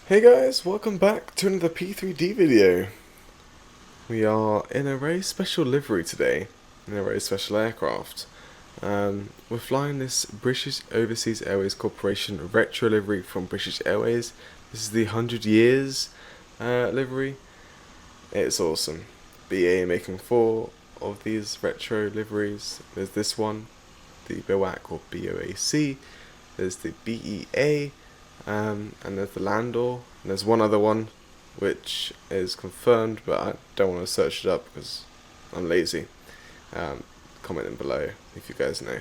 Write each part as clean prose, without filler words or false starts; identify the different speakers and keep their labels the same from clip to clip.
Speaker 1: Hey guys, welcome back to another P3D video. We are in a very special livery today, in a very special aircraft. We're flying this British Overseas Airways Corporation Retro livery from British Airways. This is the 100 years livery. It's awesome. BA making 4 of these retro liveries. There's this one, the BOAC or BOAC. There's the BEA. And there's the Landor, and there's one other one which is confirmed, but I don't want to search it up because I'm lazy. Comment in below if you guys know.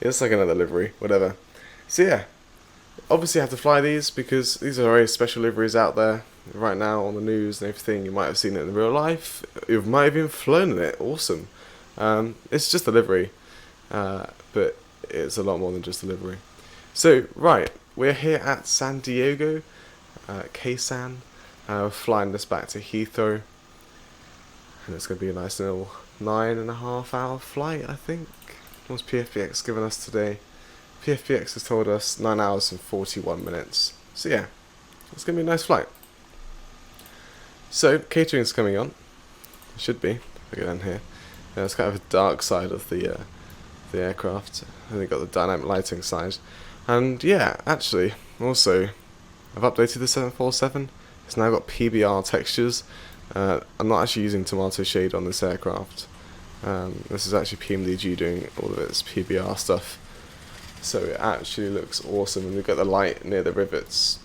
Speaker 1: It's like another livery, whatever. So yeah, obviously I have to fly these because these are very special liveries out there right now on the news and everything. You might have seen it in real life. You might have even flown in it. Awesome. It's just a livery, but it's a lot more than just a livery. So, right, we're here at San Diego, KSAN. We're flying this back to Heathrow. And it's going to be a nice little 9.5 hour flight, I think. What's PFBX given us today? PFBX has told us 9 hours and 41 minutes. So yeah, it's going to be a nice flight. So, catering's coming on. It should be. If I go down here. Yeah, it's kind of a dark side of the aircraft. And they've got the dynamic lighting side. And yeah, actually, also, I've updated the 747. It's now got PBR textures. I'm not actually using tomato shade on this aircraft. This is actually PMDG doing all of its PBR stuff. So it actually looks awesome. And we've got the light near the rivets.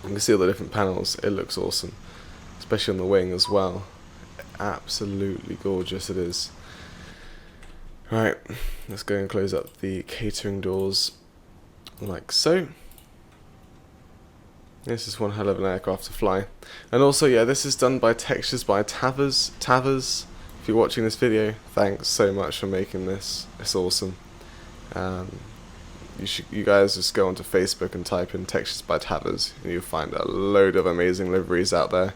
Speaker 1: You can see all the different panels. It looks awesome. Especially on the wing as well. Absolutely gorgeous it is. Right, let's go and close up the catering doors. Like so. This is one hell of an aircraft to fly. And also, yeah, this is done by textures by Tavers. If you're watching this video, thanks so much for making this. It's awesome. You guys just go onto Facebook and type in textures by Tavers, and you'll find a load of amazing liveries out there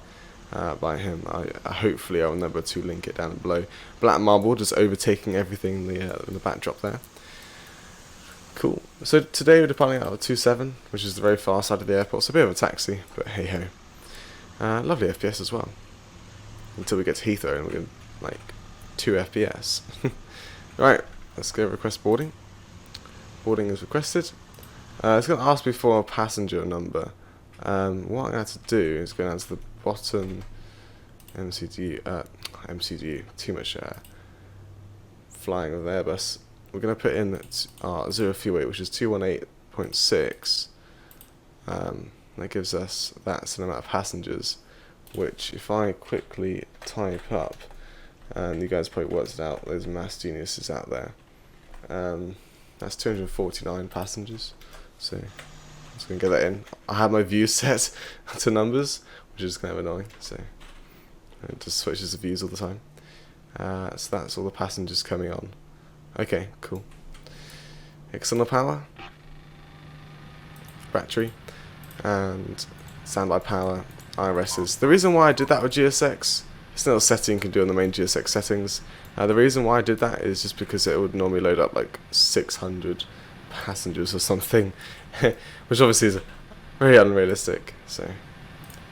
Speaker 1: by him. Hopefully I'll remember to link it down below. Black marble just overtaking everything in the backdrop there. Cool. So today we're departing out of 27, which is the very far side of the airport, so a bit of a taxi, but hey ho. Lovely FPS as well. Until we get to Heathrow and we're going like 2 FPS. Right, let's go request boarding. Boarding is requested. It's going to ask me for a passenger number. What I'm going to have to do is go down to the bottom MCDU, too much flying with Airbus. We're going to put in our 0 fuel weight, which is 218.6. That gives us that's an amount of passengers, which if I quickly type up, and you guys probably worked it out, there's mass geniuses out there. That's 249 passengers, so I'm just going to get that in. I have my views set to numbers, which is kind of annoying, so it just switches the views all the time. So that's all the passengers coming on. Okay, cool. External power, battery, and standby power, IRSs. The reason why I did that with GSX, it's not a setting you can do on the main GSX settings. The reason why I did that is just because it would normally load up like 600 passengers or something, which obviously is very unrealistic. So,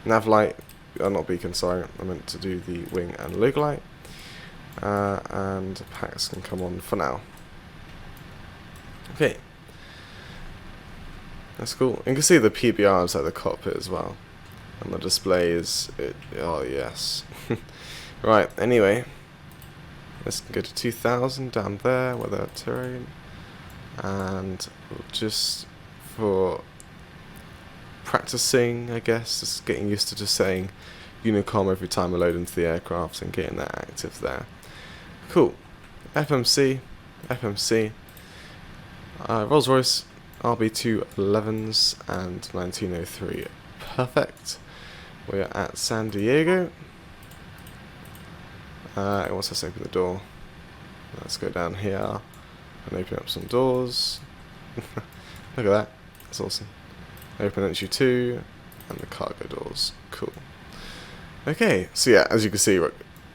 Speaker 1: nav light, not beacon, sorry, I meant to do the wing and logo light. And packs can come on for now. Okay, that's cool. You can see the PBR inside the cockpit as well, and the display is oh yes. Right, anyway, let's go to 2000 down there with our terrain, and we'll just for practicing, I guess, just getting used to just saying Unicom every time I load into the aircraft and getting that active there. Cool. FMC, Rolls-Royce RB211s and 1903. Perfect. We are at San Diego. It wants us to open the door. Let's go down here and open up some doors. Look at that. That's awesome. Open entry 2 and the cargo doors. Cool. Okay, so yeah, as you can see,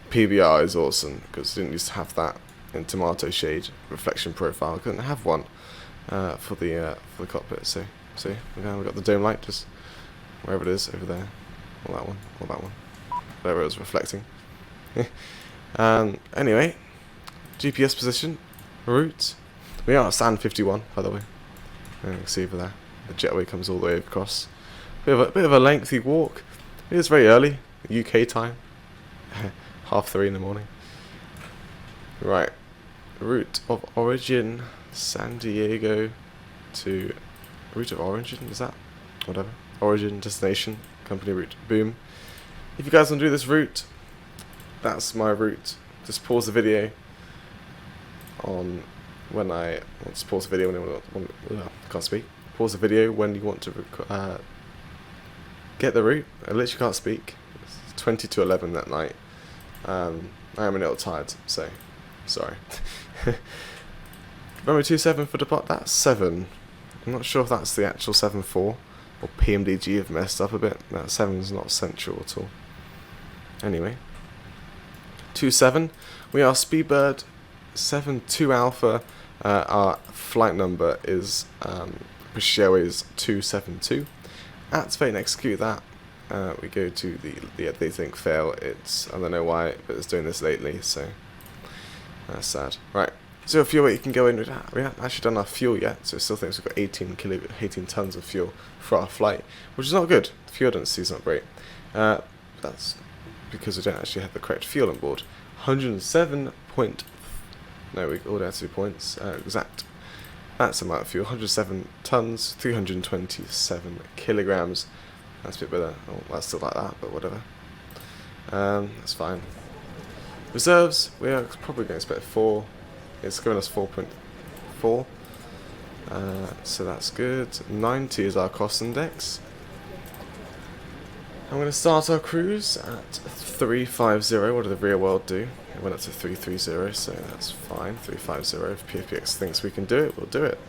Speaker 1: PBR is awesome because I didn't used to have that. in tomato shade reflection profile. I couldn't have one for the cockpit. So see, we've got the dome light just wherever it is over there, or that one, whatever it was reflecting. Anyway, GPS position, route. We are at San 51, by the way. You can see over there, the jetway comes all the way across. Bit of a lengthy walk. It is very early, UK time, 3:30 in the morning. Right, route of origin, San Diego to route of origin. Is that whatever? Origin, destination, company route. Boom. If you guys want to do this route, that's my route. Just pause the video on when I want to pause the video when can't speak. Pause the video when you want to get the route. I literally can't speak. It's 20 to 11 that night. I am a little tired, so sorry. Runway 27 for depart. That's 7. I'm not sure if that's the actual 7.4 or PMDG have messed up a bit. That 7 is not central at all. Anyway, 27. We are Speedbird 72 Alpha. Our flight number is British Airways 272. Activate and execute that. We go to the they think fail. I don't know why, but it's doing this lately, so that's sad. Right, so fuel weight you can go in. We haven't actually done our fuel yet, so it still thinks we've got 18 tons of fuel for our flight, which is not good. The fuel density is not great. That's because we don't actually have the correct fuel on board. 107 point. No, we all have 2 points. Exact. That's the amount of fuel. 107 tons, 327 kilograms. That's a bit better. Oh, that's still like that, but whatever. That's fine. Reserves, we are probably going to expect 4. It's giving us 4.4. So that's good. 90 is our cost index. I'm going to start our cruise at 350. What did the real world do? It went up to 330, so that's fine. 350. If PFPX thinks we can do it, we'll do it.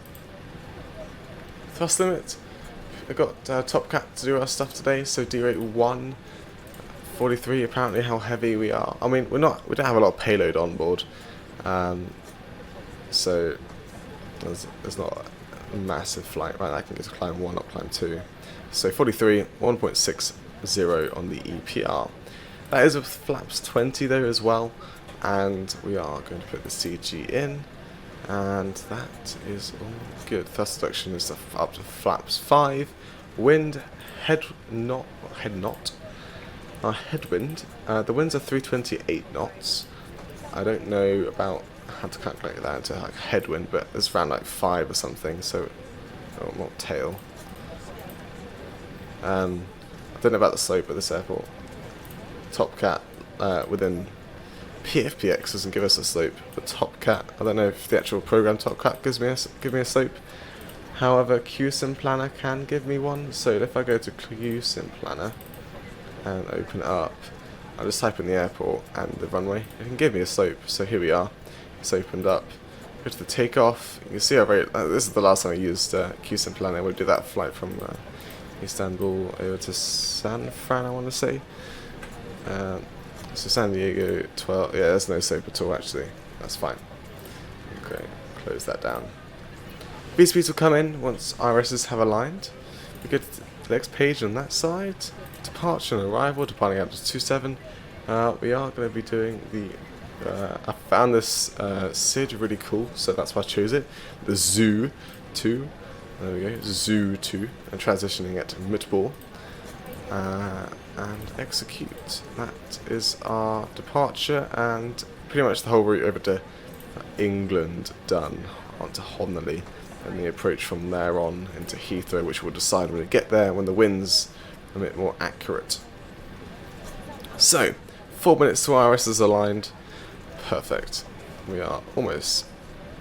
Speaker 1: Thrust limit. We've got Top Cat to do our stuff today, so D rate 143. Apparently, how heavy we are. I mean, we don't have a lot of payload on board, so there's not a massive flight. Right, I can get to climb 1, not climb 2. So 43, 1.60 on the EPR. That is with flaps 20 though as well, and we are going to put the CG in. And that is all good. Thrust reduction is up to flaps 5. Wind, headwind. The winds are 328 knots. I don't know about how to calculate that into like headwind, but it's around like 5 or something. So, oh, not tail. I don't know about the slope at this airport. Top Cat within PFPX doesn't give us a slope, but Top Cat, I don't know if the actual program Top Cat gives me a slope. However, QSIM Planner can give me one. So if I go to QSIM Planner and open it up, I'll just type in the airport and the runway. It can give me a slope. So here we are. It's opened up. Go to the takeoff. You can see how very. This is the last time I used QSIM Planner. We'll do that flight from Istanbul over to San Fran, I want to say. So San Diego 12, yeah, there's no slope at all actually, that's fine. Okay, close that down. V-speeds will come in once IRSs have aligned. We go to the next page on that side. Departure and arrival, departing out to 27. We are going to be doing I found this SID really cool, so that's why I chose it. The Zoo 2, there we go, Zoo 2, and transitioning it to mid-ball. And execute. That is our departure and pretty much the whole route over to England done, onto Honolulu, and the approach from there on into Heathrow, which we'll decide when we get there when the wind's a bit more accurate. So 4 minutes to IRS is aligned. Perfect. We are almost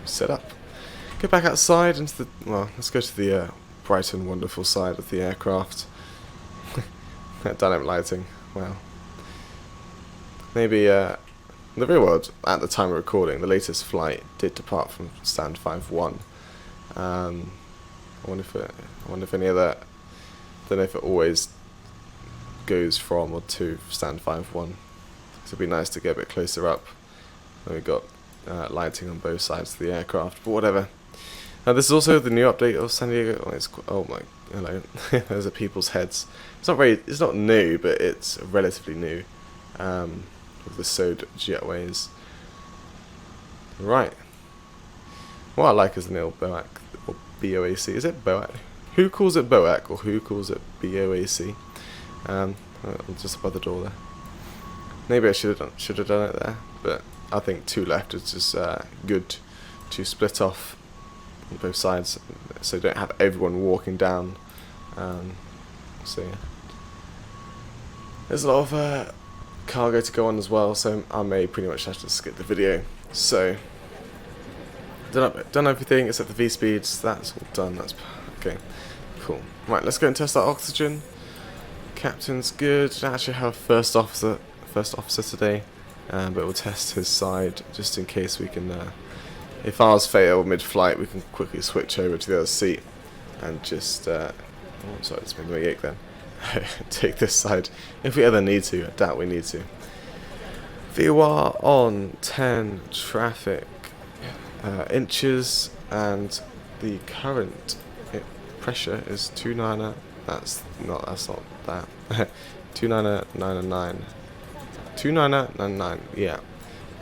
Speaker 1: set up. Go back outside into let's go to the bright and wonderful side of the aircraft. Dynamic lighting, wow. Maybe the real world, at the time of recording, the latest flight did depart from stand 5-1. I wonder if any of that, I don't know if it always goes from or to stand 5-1. So it'd be nice to get a bit closer up. And we've got lighting on both sides of the aircraft, but whatever. Now this is also the new update of San Diego. Oh my, hello. Those are people's heads. It's not new, but it's relatively new. With the SOD jetways. Right. What I like is the nil BOAC, or BOAC. Is it BOAC? Who calls it BOAC, or who calls it BOAC? Just above the door there. Maybe I should have done it there, but I think 2 left is just good to split off on both sides, so you don't have everyone walking down. So yeah. There's a lot of cargo to go on as well, so I may pretty much have to skip the video. So done everything except the V speeds. That's all done. That's okay. Cool. Right, let's go and test our oxygen. Captain's good. I actually have first officer today, but we'll test his side just in case we can. If ours fail mid-flight, we can quickly switch over to the other seat and just. Oh, sorry, it's made me ache then. Take this side if we ever need to. I doubt we need to. VOR on 10 traffic inches, and the current pressure is 29. That's not that. 2999. 2999. Yeah,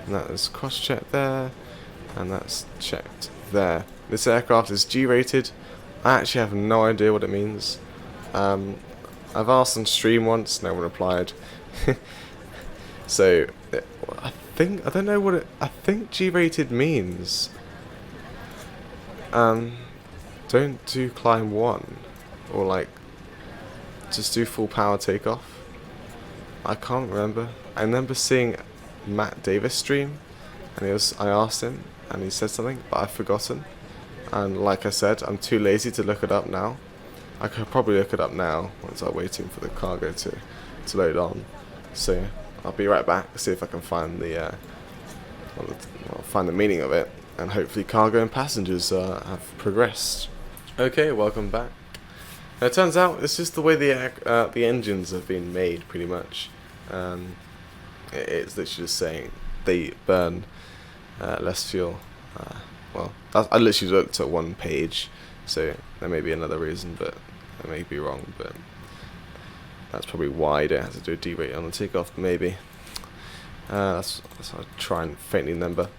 Speaker 1: and that is cross-checked there, and that's checked there. This aircraft is G-rated. I actually have no idea what it means. I've asked on stream once, no one replied. So I don't know what I think G-rated means. Don't do climb 1, or like just do full power takeoff. I can't remember. I remember seeing Matt Davis stream, and I asked him, and he said something, but I've forgotten. And like I said, I'm too lazy to look it up now. I could probably look it up now once I'm waiting for the cargo to load on. So I'll be right back, see if I can find find the meaning of it, and hopefully cargo and passengers have progressed. Okay, welcome back. Now, it turns out it's just the way the engines have been made, pretty much. It's literally just saying they burn less fuel. Well, I literally looked at one page, so there may be another reason, but I may be wrong. But that's probably why you don't have to do a D-rate on the takeoff, maybe. That's I'll try and faintly remember.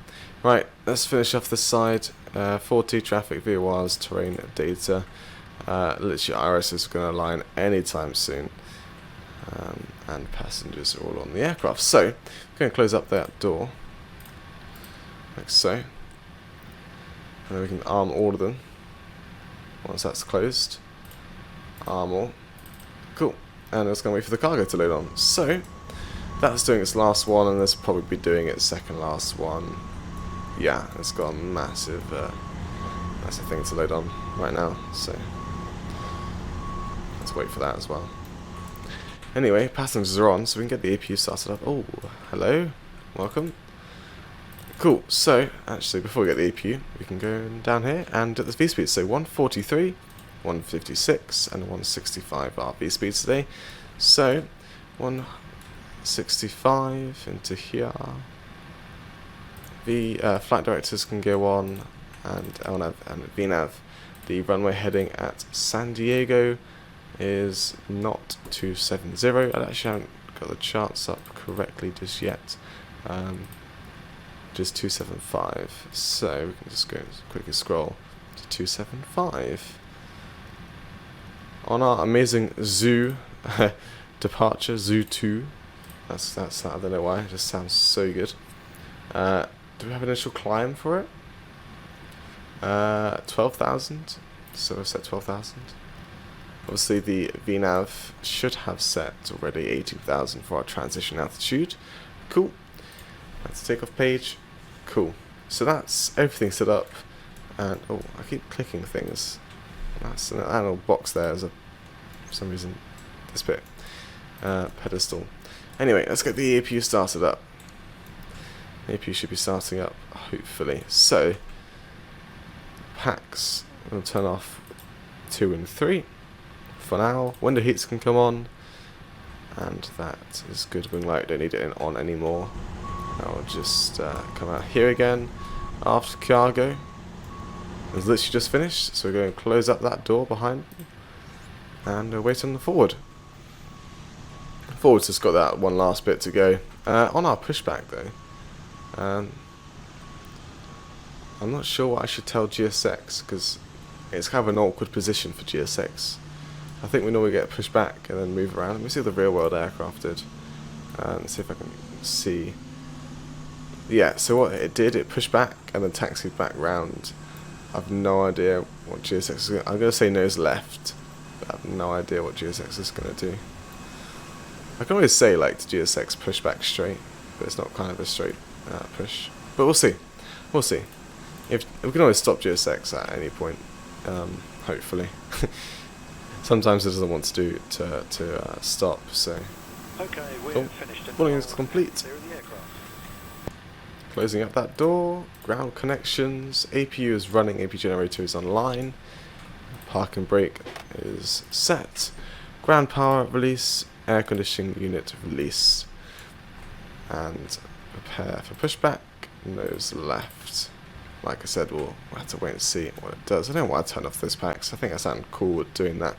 Speaker 1: Right, let's finish off this side. 40 traffic VORs, terrain data. Literally Iris is going to align anytime soon. And passengers are all on the aircraft. So, I'm going to close up that door. Like so. And then we can arm all of them. Once that's closed. Arm all. Cool. And it's going to wait for the cargo to load on. So, that's doing its last one, and this will probably be doing its second last one. Yeah, it's got a massive thing to load on right now, so let's wait for that as well. Anyway, passengers are on, so we can get the APU started up. Oh, hello, welcome. Cool, so actually before we get the APU, we can go down here and at the V speed. So 143, 156 and 165 are V speeds today. So 165 into here. The flight directors can go on, and LNAV and VNAV. The runway heading at San Diego is not 270. I actually haven't got the charts up correctly just yet. Just 275. So we can just go quickly scroll to 275. On our amazing zoo departure, Zoo 2. That's I don't know why. It just sounds so good. Do we have an initial climb for it? 12,000. So I've set 12,000. Obviously the VNAV should have set already 18,000 for our transition altitude. Cool. That's the takeoff page. Cool. So that's everything set up. And oh, I keep clicking things. That's an little box there as for some reason. This bit. Pedestal. Anyway, let's get the APU started up. APU should be starting up, hopefully. So, packs, we'll turn off 2 and 3 for now. Window heats can come on, and that is good. Wing light, don't need it on anymore. I'll just come out here again after cargo. It's literally just finished, so we're going to close up that door behind me and wait on the forward. Forward's just got that one last bit to go. On our pushback though, I'm not sure what I should tell GSX, because it's kind of an awkward position for GSX. I think we normally get pushed back and then move around. Let me see what the real world aircraft did. Let's see if I can see. Yeah, so what it did, it pushed back and then taxied back round. I've no idea what GSX is going to... I'm going to say nose left, but I have no idea what GSX is going to do. I can always say, like, to GSX, push back straight, but it's not kind of a straight push. But we'll see. We'll see. If we can always stop GSX at any point, hopefully. Sometimes it doesn't want to stop, so...
Speaker 2: Okay, we're finished.
Speaker 1: Boarding is complete. Closing up that door. Ground connections. APU is running. APU generator is online. Park and brake is set. Ground power release. Air conditioning unit release. And prepare for pushback. Nose left. Like I said, we'll have to wait and see what it does. I don't know why I turned off those packs. I think I sound cool with doing that.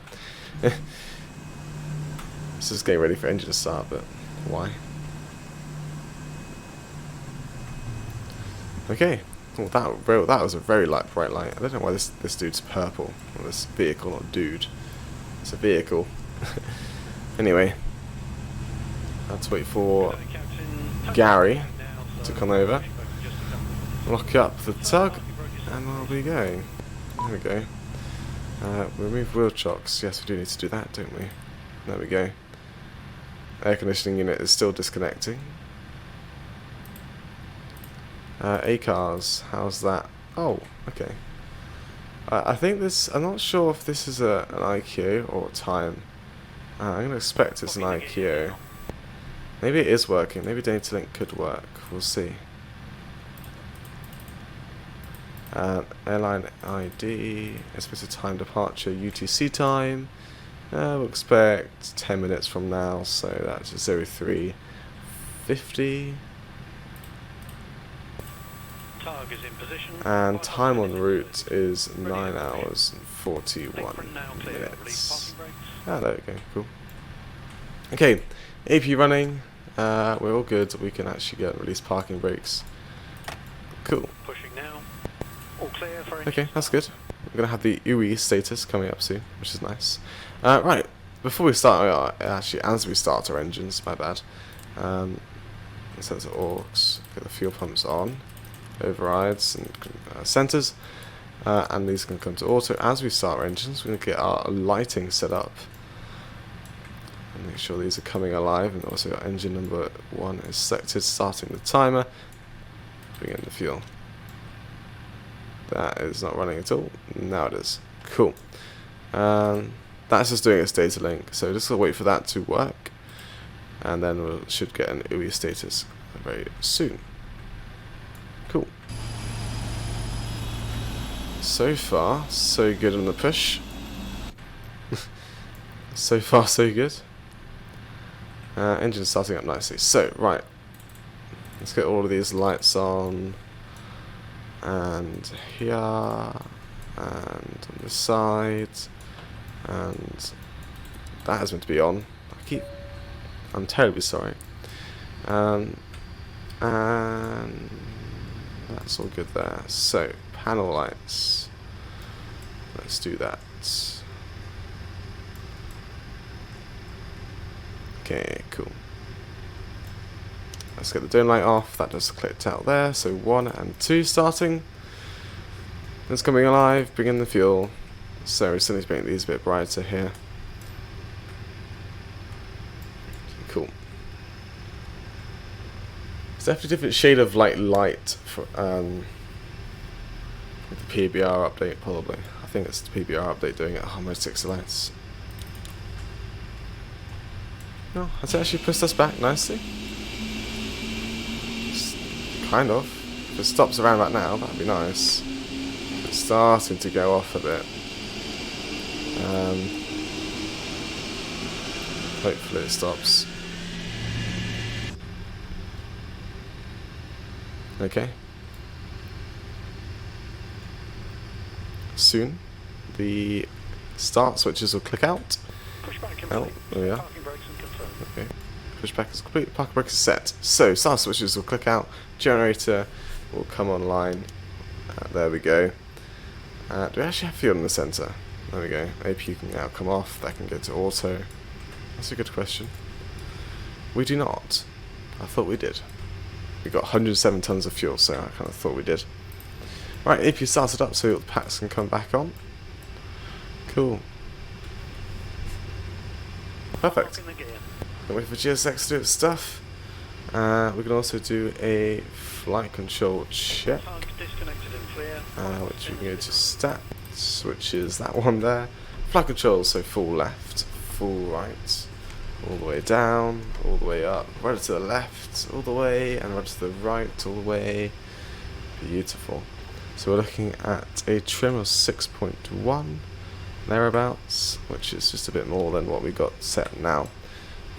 Speaker 1: It's just getting ready for engine to start, but why? Okay. Well, that was a very bright light. I don't know why this dude's purple. Well, this vehicle, not dude. It's a vehicle. Anyway, let's wait for Gary to come over. Lock up the tug, and we'll be going. There we go. Remove wheel chocks. Yes, we do need to do that, don't we? There we go. Air conditioning unit is still disconnecting. ACARS, how's that? Oh, okay. I think this, I'm not sure if this is an IQ or time. I'm going to expect it's an IQ. Maybe it is working. Maybe data link could work. We'll see. Airline ID, expected time departure, UTC time. We'll expect 10 minutes from now, so that's 03:50. And time en route is 9 hours and 41 minutes. Ah, there we go, cool. Okay, AP running. We're all good. We can actually get release parking brakes. Cool.
Speaker 2: Pushing now. All clear for
Speaker 1: Okay, that's good. We're going to have the UE status coming up soon, which is nice. Right, before we start, actually, as we start our engines, my bad. Set the Orbx, get the fuel pumps on, overrides and centers, and these can come to auto. As we start our engines, we're going to get our lighting set up. And make sure these are coming alive, and also our engine number 1 is selected, starting the timer, bring in the fuel. That is not running at all. Now it is. Cool. That's just doing its data link, so just gotta wait for that to work, and then we should get an UE status very soon. Cool. So far, so good on the push. So far, so good. Engine starting up nicely. So, right. Let's get all of these lights on. And here. And on the side. And that has meant to be on. I'm terribly sorry. And that's all good there. So, panel lights. Let's do that. Okay, cool. Let's get the dome light off. That just clicked out there. So 1 and 2 starting. It's coming alive. Bring in the fuel. So we still need to make these a bit brighter here. Cool. It's definitely a different shade of light for the PBR update, probably. I think it's the PBR update doing it. Oh, my 6 lights. No, it's actually pushed us back nicely. Kind of. If it stops around about now, that'd be nice. It's starting to go off a bit. Hopefully it stops. Okay. Soon, the start switches will click out.
Speaker 2: Pushback complete.
Speaker 1: Oh, there we are.
Speaker 2: Parking brakes and confirmed.
Speaker 1: Okay. Pushback is complete. Parking brake is set. So, start switches will click out. Generator will come online. There we go. Do we actually have fuel in the centre? There we go. APU can now come off. That can go to auto. That's a good question. We do not. I thought we did. We got 107 tons of fuel, so I kind of thought we did. Right, APU started up so the packs can come back on. Cool. Perfect.
Speaker 2: Locking the gear.
Speaker 1: Can wait for GSX to do its stuff. We can also do a flight control check,
Speaker 2: Tank disconnected and clear.
Speaker 1: which we can go to stats, which is that one there. Flight control, so full left, full right, all the way down, all the way up, right to the left, all the way, and right to the right, all the way. Beautiful. So we're looking at a trim of 6.1 thereabouts, which is just a bit more than what we got set now.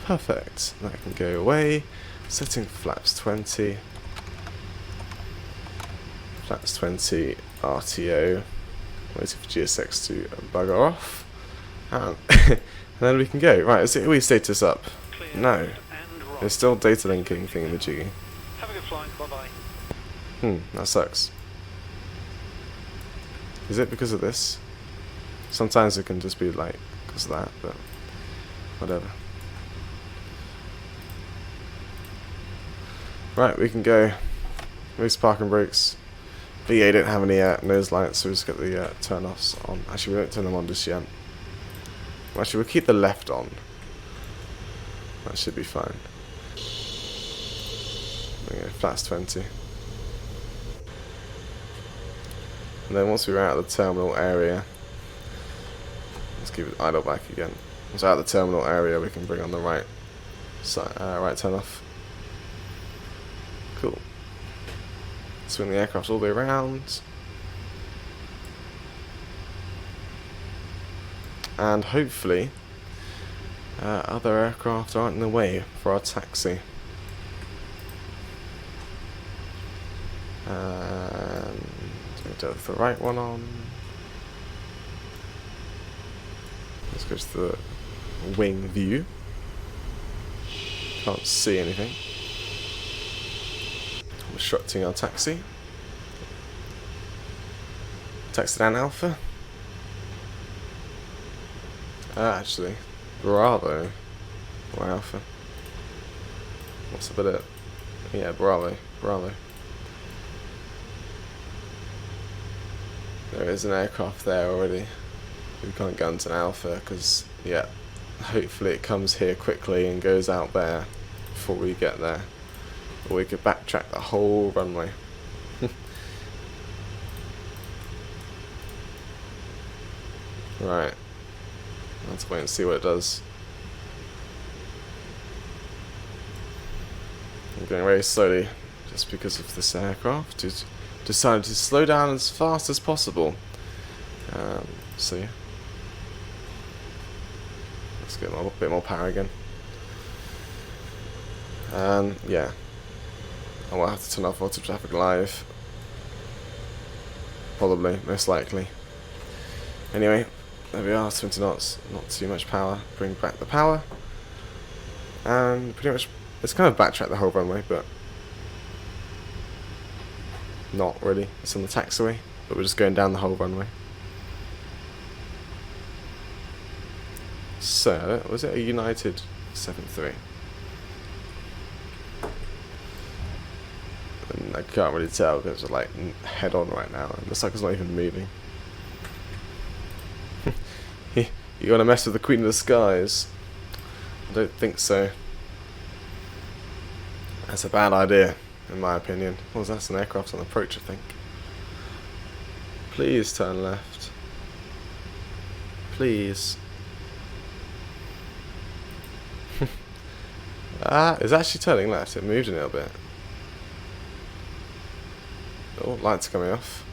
Speaker 1: Perfect. That can go away. Setting flaps 20. Flaps 20 RTO. Waiting for GSX to bugger off. And then we can go. Right, is it we status up?
Speaker 2: Clear
Speaker 1: No.
Speaker 2: and right.
Speaker 1: There's still data linking thingamajiggy.
Speaker 2: Have a good flight. Bye-bye.
Speaker 1: That sucks. Is it because of this? Sometimes it can just be like because of that, but whatever. Right, we can go. Release parking brakes. VA don't have any nose lights, so we just get the turn-offs on. Actually, we don't turn them on just yet. Actually, we'll keep the left on. That should be fine. Okay, flaps 20. And then once we're out of the terminal area, let's keep it idle back again. Once we're out of the terminal area, we can bring on the right side, right turn off. Cool. Swing the aircraft all the way around. And hopefully, other aircraft aren't in the way for our taxi. And the right one on. Let's go to the wing view. Can't see anything. Obstructing our taxi. Taxi down Alpha. Actually, Bravo or Alpha. What's the bit of? Yeah, Bravo. There is an aircraft there already. We can't go into an Alpha because, yeah, hopefully it comes here quickly and goes out there before we get there. Or we could backtrack the whole runway. Right. Let's wait and see what it does. I'm going very slowly just because of this aircraft. It decided to slow down as fast as possible. So yeah. Let's get a bit more power again. And yeah. I will have to turn off auto traffic live. Probably, most likely. Anyway, there we are, 20 knots, not too much power. Bring back the power. And pretty much, it's kind of backtrack the whole runway, but not really. It's on the taxiway, but we're just going down the whole runway. So, was it a United 7-3? And I can't really tell because it's like head on right now. It looks like it's not even moving. You want to mess with the Queen of the Skies? I don't think so. That's a bad idea, in my opinion. Well, that's an aircraft on approach, I think. Please turn left. Please. It's actually turning left. It moved a little bit. Oh, lights coming off.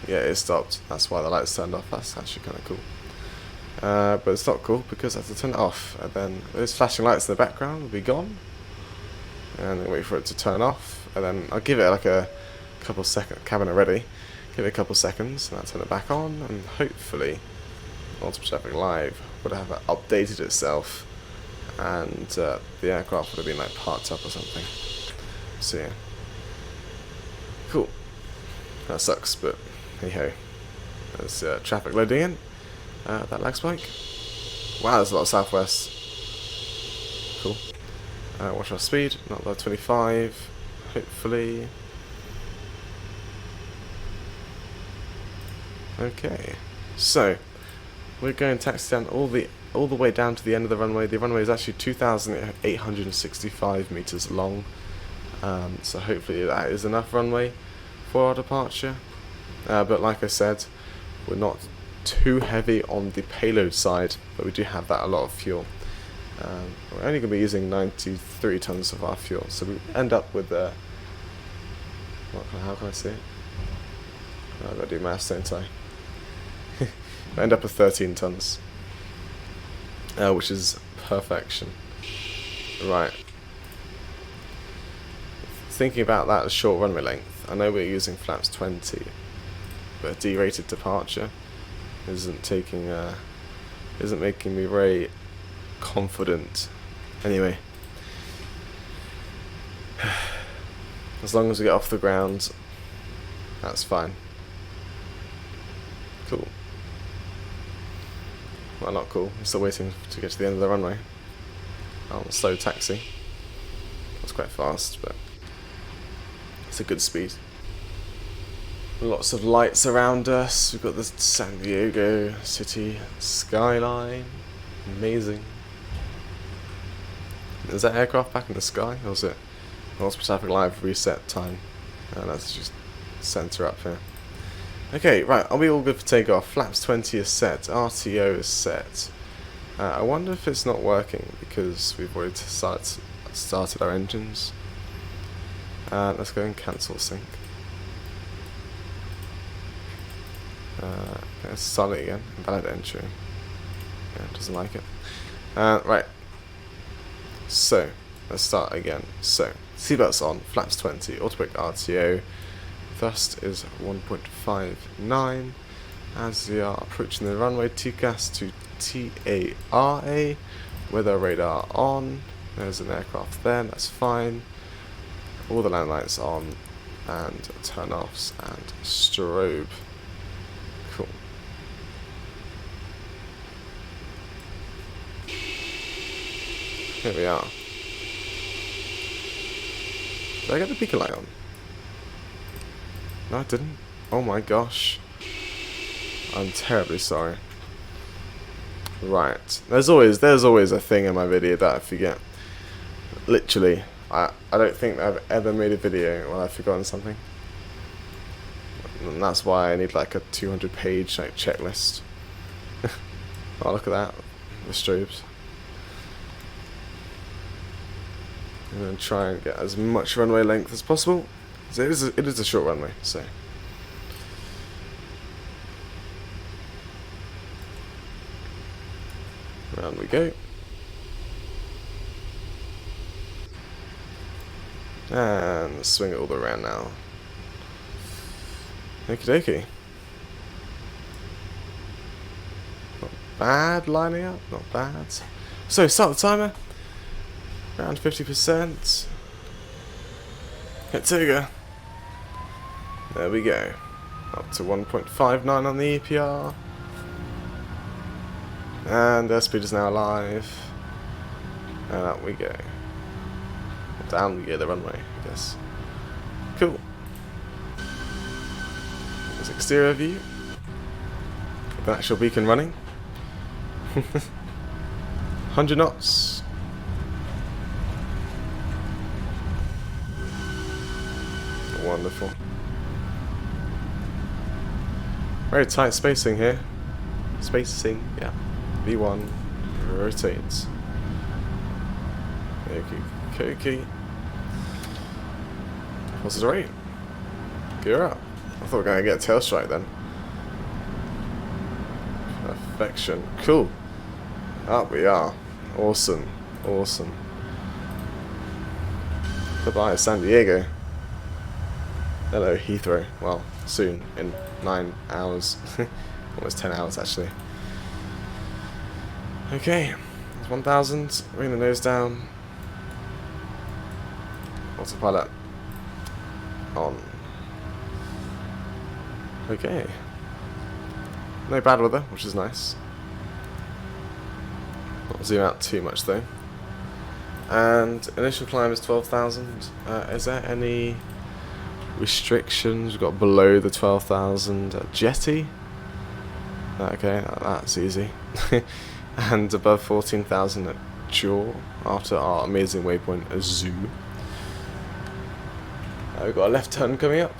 Speaker 1: Yeah, it stopped. That's why the lights turned off. That's actually kind of cool. But it's not cool because I have to turn it off. And then those flashing lights in the background will be gone. and then wait for it to turn off, and then I'll give it like a couple seconds. Cabin already. Give it a couple seconds, and I'll turn it back on, and hopefully, Untitled Chapter Live would have updated itself, and the aircraft would have been like parked up or something. So yeah, cool. That sucks, but hey ho. There's traffic loading in. That lag spike. Wow, there's a lot of southwest. Cool. Watch our speed, not below 25. Hopefully. Okay. So we're going to taxi down all the way down to the end of the runway. The runway is actually 2,865 meters long. So hopefully that is enough runway for our departure. But like I said, we're not too heavy on the payload side, but we do have that a lot of fuel. We're only going to be using 93 tons of our fuel, so we end up with how can I say it? I've got to do maths, don't I? We end up with 13 tons, which is perfection. Right. Thinking about that as short runway length, I know we're using flaps 20, but a derated departure isn't making me very confident. Anyway, as long as we get off the ground, that's fine. Cool. Well, not cool. I'm still waiting to get to the end of the runway. On a slow taxi. That's quite fast, but it's a good speed. Lots of lights around us. We've got the San Diego city skyline. Amazing. Is that aircraft back in the sky, or is it Untitled Chapter Live reset time? Let's just center up here. Okay, right, are we all good for takeoff? Flaps 20 is set, RTO is set. I wonder if it's not working because we've already started our engines. Let's go and cancel sync. Let's start it again. Invalid entry. Yeah, doesn't like it. Right. So, let's start again. So, seatbelts on, flaps 20, automatic RTO. Thrust is 1.59. As we are approaching the runway, TCAS to TARA. Weather radar on. There's an aircraft there, that's fine. All the land lights on, and turn offs and strobe. Cool. Here we are. Did I get the beacon light on? No, I didn't. Oh my gosh. I'm terribly sorry. Right. There's always a thing in my video that I forget. Literally. I don't think I've ever made a video when I've forgotten something. And that's why I need like a 200-page like checklist. Oh, look at that. The strobes. I'm going to try and get as much runway length as possible. So it is a short runway, so. Round we go. And swing it all the way around now. Okie dokie. Not bad lining up, not bad. So start the timer. Around 50%. Hit trigger. There we go. Up to 1.59 on the EPR. And airspeed is now alive. And up we go. Down we go the runway, I guess. Cool. There's exterior view. The actual beacon running. 100 knots. Wonderful. Very tight spacing here. Spacing, yeah. V1 rotates. Okay. What's the rate? Gear up. I thought we were going to get a tail strike then. Perfection. Cool. Up we are. Awesome. Awesome. Goodbye, San Diego. Hello, Heathrow. Well, soon, in 9 hours. Almost 10 hours, actually. Okay, it's 1,000. Bring the nose down. Autopilot on. Okay. No bad weather, which is nice. Not zoom out too much though. And initial climb is 12,000. Is there any restrictions? We've got below the 12,000 jetty. Okay, that's easy. And above 14,000 at jaw after our amazing waypoint Azu. We've got a left turn coming up.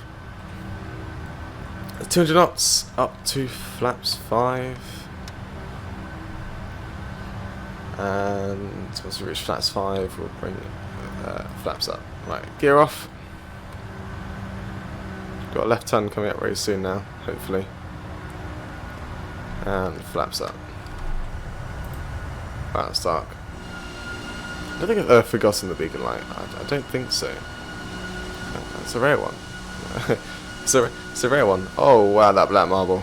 Speaker 1: 200 knots up to flaps 5. And once we reach flaps 5, we'll bring flaps up. Right, gear off. Got a left turn coming up very soon now, hopefully. And flaps up. Wow, it's dark. I don't think I've forgotten the beacon light. I don't think so. It's a rare one. It's a rare one. Oh wow, that black marble.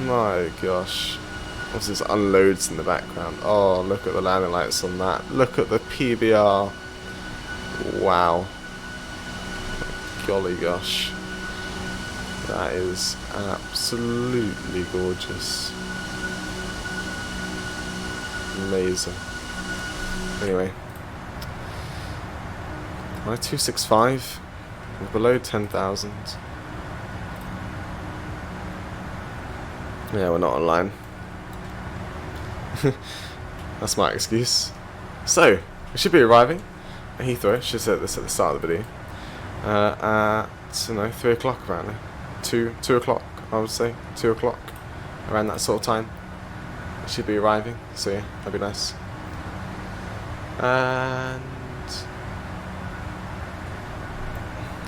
Speaker 1: My gosh. What's this? Unloads in the background. Oh, look at the landing lights on that. Look at the PBR. Wow. Golly gosh. That is absolutely gorgeous. Amazing. Anyway. 265. We're below 10,000. Yeah, we're not online. That's my excuse. So, we should be arriving at Heathrow. Should have said this at the start of the video. At 3 o'clock apparently. 2 o'clock, I would say. 2 o'clock. Around that sort of time. We should be arriving. So yeah, that'd be nice. And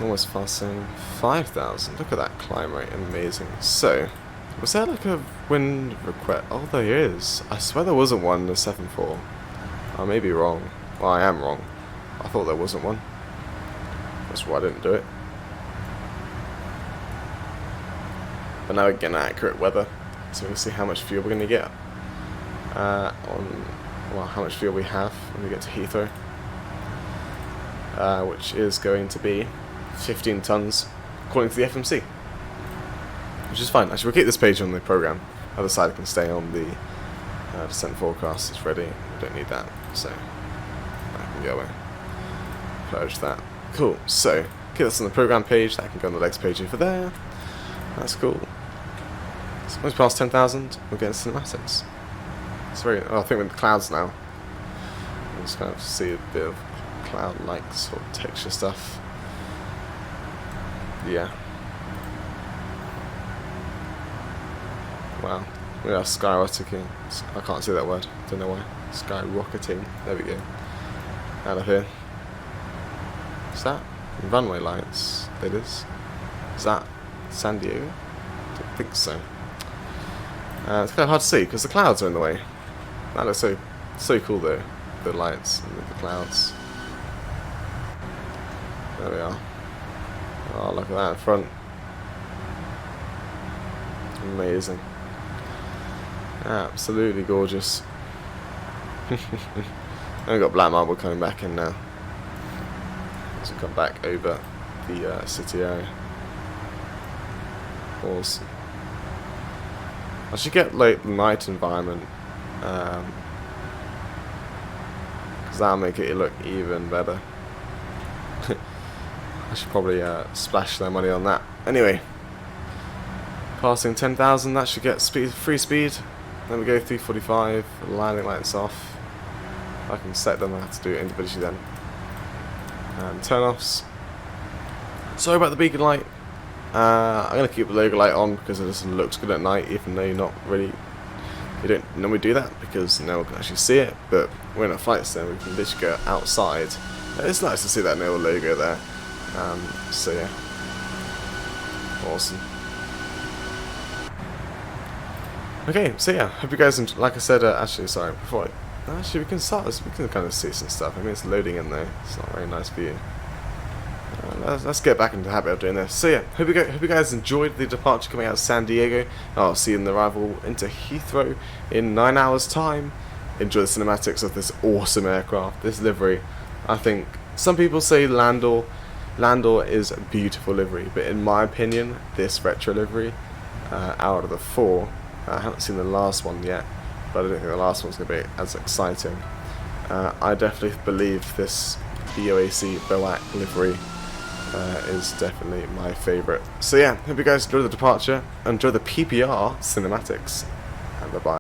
Speaker 1: almost passing 5,000. Look at that climb rate, amazing. So, was there like a wind request? Oh, there is. I swear there wasn't one in the 7.4. I may be wrong. Well, I am wrong. I thought there wasn't one. That's why I didn't do it. But now we're getting accurate weather, so we can see how much fuel we're going to get. How much fuel we have when we get to Heathrow. Which is going to be 15 tons, according to the FMC, which is fine. Actually, we'll keep this page on the program. Other side can stay on the descent forecast. It's ready. We don't need that, so I can go away. Purge that. Cool. So keep this on the program page. That can go on the next page over there. That's cool. So once we pass 10,000, we'll get into cinematics. It's very. I think with the clouds now, we'll just kind of see a bit of cloud-like sort of texture stuff. Yeah. Wow. We are skyrocketing. I can't say that word. Don't know why. Skyrocketing. There we go. Out of here. Is that runway lights? It is. Is that San Diego? I don't think so. It's kind of hard to see because the clouds are in the way. That looks so cool though. The lights and the clouds. There we are. Oh, look at that in front. Amazing. Absolutely gorgeous. And we've got black marble coming back in now. As we come back over the city area. Awesome. I should get like the night environment. Because that'll make it look even better. I should probably splash their money on that. Anyway, passing 10,000, that should get free speed. Then we go 345, landing lights off. I can set them, I have to do it individually then. And turn-offs. Sorry about the beacon light. I'm going to keep the logo light on because it just looks good at night, even though you don't normally do that because no one can actually see it. But we're in a flight sim, we can literally go outside. It's nice to see that little logo there. So yeah, awesome. Okay, so yeah, hope you guys, like I said, actually, sorry, before Actually, we can kind of see some stuff. I mean, it's loading in there. It's not a very nice view. Let's get back into the habit of doing this. So yeah, hope you guys enjoyed the departure coming out of San Diego. I'll see you in the arrival into Heathrow in 9 hours time. Enjoy the cinematics of this awesome aircraft, this livery. I think some people say Landor is a beautiful livery, but in my opinion, this retro livery, out of the 4, I haven't seen the last one yet, but I don't think the last one's going to be as exciting. I definitely believe this BOAC BOAC livery is definitely my favourite. So yeah, hope you guys enjoy the departure, enjoy the PPR cinematics, and bye bye.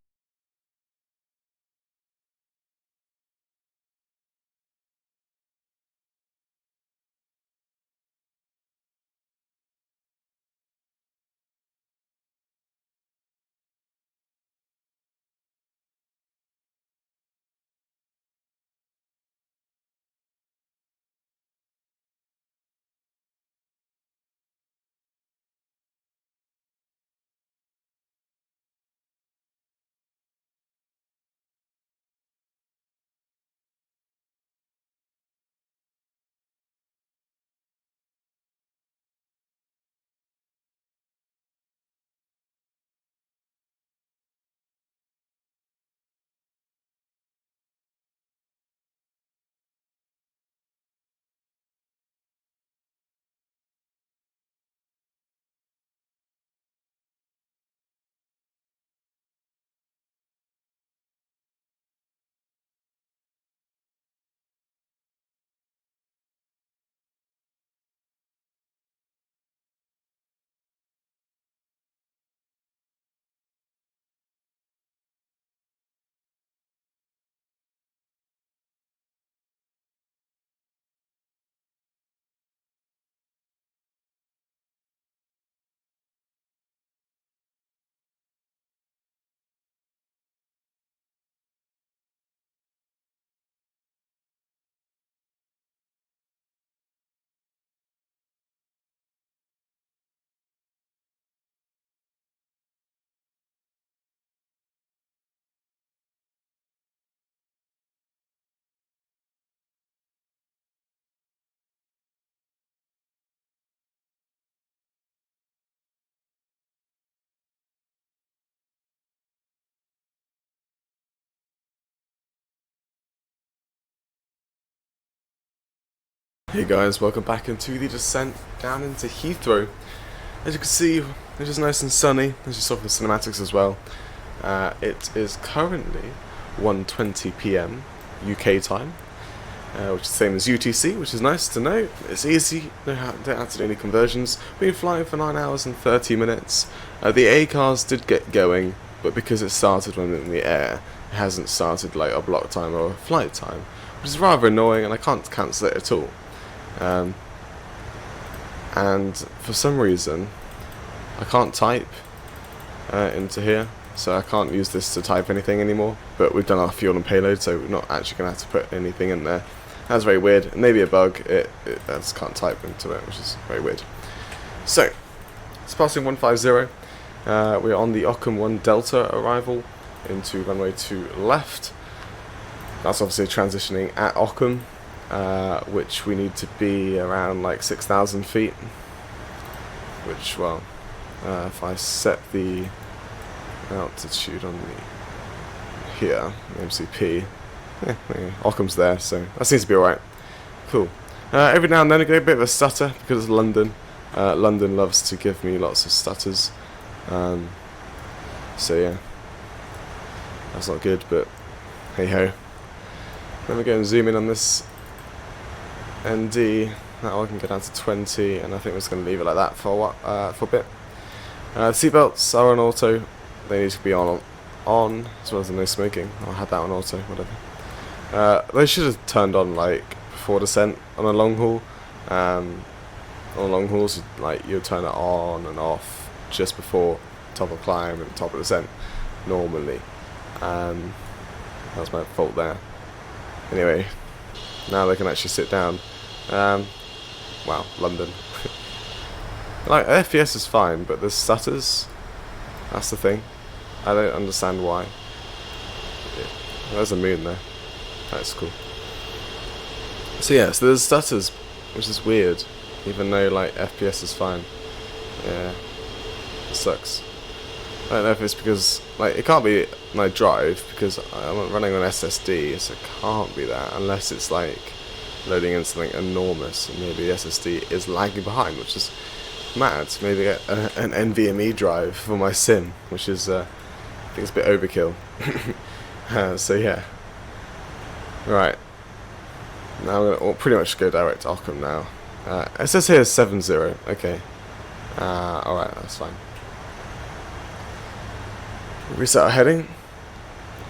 Speaker 1: Hey guys, welcome back into the descent down into Heathrow. As you can see, it's just nice and sunny, as you saw from the cinematics as well. It is currently 1:20 PM UK time, which is the same as UTC, which is nice to know. It's easy, don't have to do any conversions. We've been flying for 9 hours and 30 minutes. The A cars did get going, but because it started when in the air, it hasn't started like a block time or a flight time, which is rather annoying, and I can't cancel it at all. And for some reason I can't type into here, so I can't use this to type anything anymore, but we've done our fuel and payload, so we're not actually going to have to put anything in there. That's very weird. It may be a bug, I just can't type into it, which is very weird. So it's passing 150. We're on the Ockham 1 Delta arrival into runway 2 left. That's obviously transitioning at Ockham, which we need to be around like 6,000 feet, which, well, if I set the altitude on the here, MCP, Ockham's there, so that seems to be alright. Cool. Every now and then I get a bit of a stutter because it's London. London loves to give me lots of stutters, so yeah, that's not good, but hey ho. Let me go and zoom in on this ND. Now I can go down to 20, and I think we're just going to leave it like that for a bit. Seatbelts are on auto. They need to be on as well as the no smoking. I had that on auto, whatever. They should have turned on like before descent on a long haul. On long hauls, like you'll turn it on and off just before top of climb and top of descent normally. That's my fault there. Anyway, now they can actually sit down. Wow, London. Like, FPS is fine, but the stutters, that's the thing. I don't understand why. There's a moon there. That's cool. So yeah, so there's stutters, which is weird, even though like FPS is fine. Yeah, it sucks. I don't know if it's because like it can't be my drive because I'm running on SSD, so it can't be that unless it's like loading in something enormous, and maybe the SSD is lagging behind, which is mad. Maybe get an NVMe drive for my sim, which is I think it's a bit overkill. So yeah, right. Now I'm gonna pretty much go direct to Ockham now. It says here 7-0. Okay. Alright, that's fine. Reset our heading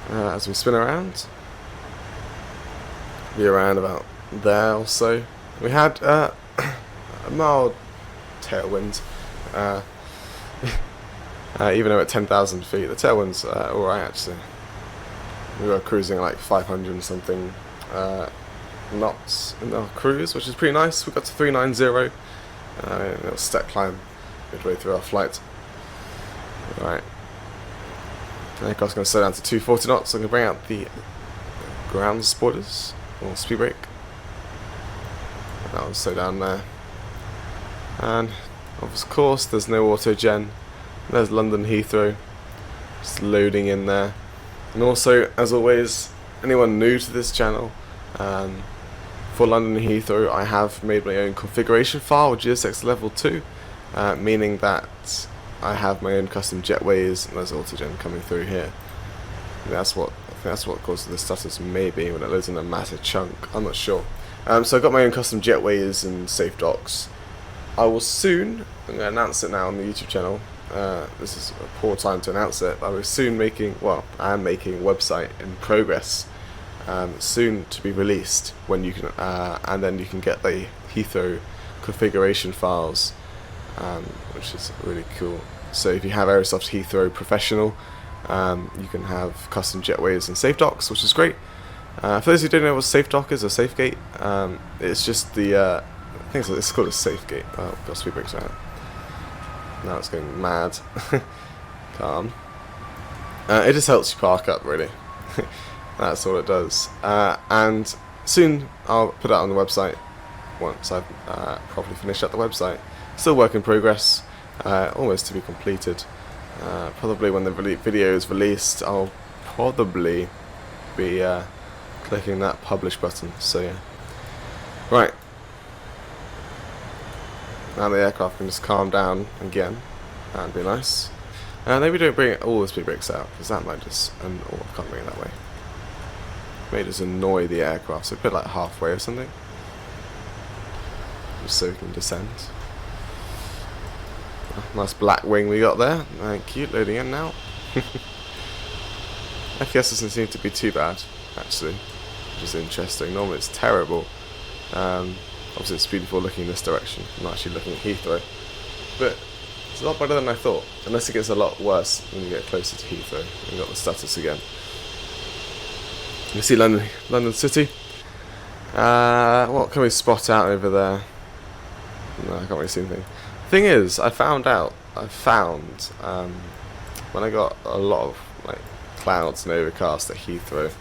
Speaker 1: as we spin around. Be around about there or so. We had a mild tailwind. Even though at 10,000 feet, the tailwind's alright actually. We were cruising like 500 and something knots in our cruise, which is pretty nice. We got to 390. A little step climb midway through our flight. Right. The aircraft's going to slow down to 240 knots. So I'm going to bring out the ground spoilers or speed brake. That will slow down there. And of course, there's no auto gen. There's London Heathrow, just loading in there. And also, as always, anyone new to this channel, for London Heathrow, I have made my own configuration file with GSX level 2, meaning that I have my own custom jetways, and there's autogen coming through here. And I think that's what causes the stutters, maybe when it loads in a massive chunk. I'm not sure. So I've got my own custom jetways and safe docks. I will soon, I'm going to announce it now on the YouTube channel. This is a poor time to announce it, but I will soon I am making a website in progress, soon to be released, when you can, and then you can get the Heathrow configuration files, which is really cool. So if you have Aerosoft Heathrow Professional, you can have custom jetways and safe docks, which is great. For those who don't know what safe dock is or safe gate, it's just the I think it's called a safe gate. Oh, got speed brakes out. Now it's going mad. Calm. It just helps you park up, really. That's all it does. And soon I'll put it on the website once I've properly finished up the website. Still work in progress, almost to be completed. Probably when the video is released, I'll probably be clicking that publish button. So yeah. Right. Now the aircraft can just calm down again. That'd be nice. Maybe don't bring all the speed brakes out, because that might just... I can't bring it that way. May just annoy the aircraft, so put like halfway or something. Just so we can descend. Nice black wing we got there. Thank you, loading in now. FPS doesn't seem to be too bad, actually, which is interesting. Normally it's terrible. Obviously it's beautiful looking in this direction. I'm not actually looking at Heathrow, but it's a lot better than I thought, unless it gets a lot worse when you get closer to Heathrow. We've got the status again. You see London City. What can we spot out over there? No, I can't really see anything. Thing is, I found when I got a lot of like clouds and overcast at Heathrow,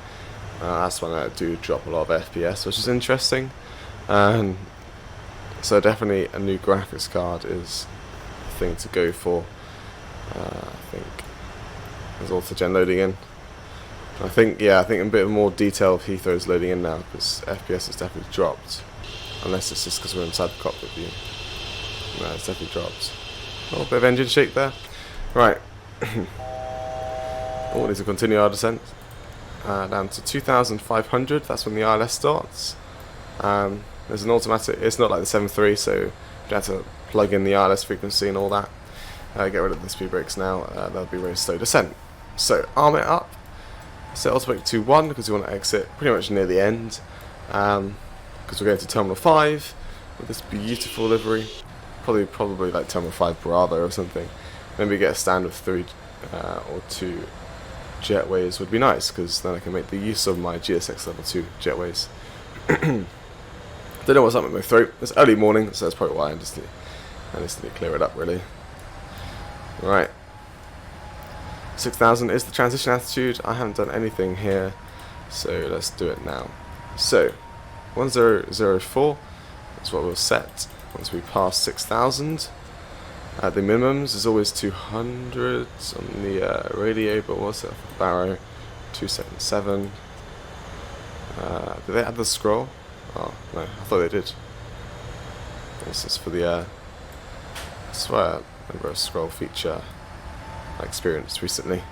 Speaker 1: that's when I do drop a lot of FPS, which is interesting. So definitely a new graphics card is the thing to go for. I think there's also gen loading in. I think a bit more detail of Heathrow's loading in now, because FPS has definitely dropped. Unless it's just because we're inside the cockpit view. No, it's definitely dropped. A little bit of engine shake there. Right. Oh, need to continue our descent. Down to 2,500, that's when the ILS starts. There's an automatic, it's not like the 7.3, so you have to plug in the ILS frequency and all that. Get rid of the speed brakes now, that'll be very slow descent. So, arm it up, set automatic to 1 because we want to exit pretty much near the end, because we're going to Terminal 5 with this beautiful livery, probably like Terminal 5 Bravo or something. Maybe get a stand of 3 or 2 jetways would be nice, because then I can make the use of my GSX level 2 jetways. Don't know what's up with my throat. It's early morning, so that's probably why I just need to clear it up, really. Right. 6,000 is the transition altitude. I haven't done anything here. So let's do it now. So 1004 is what we'll set once we pass 6,000. The minimums is always 200 on the radio, but what's it? Barrow 277. Did they add the scroll? Oh no, I thought they did. This is for the I swear I remember a scroll feature I experienced recently.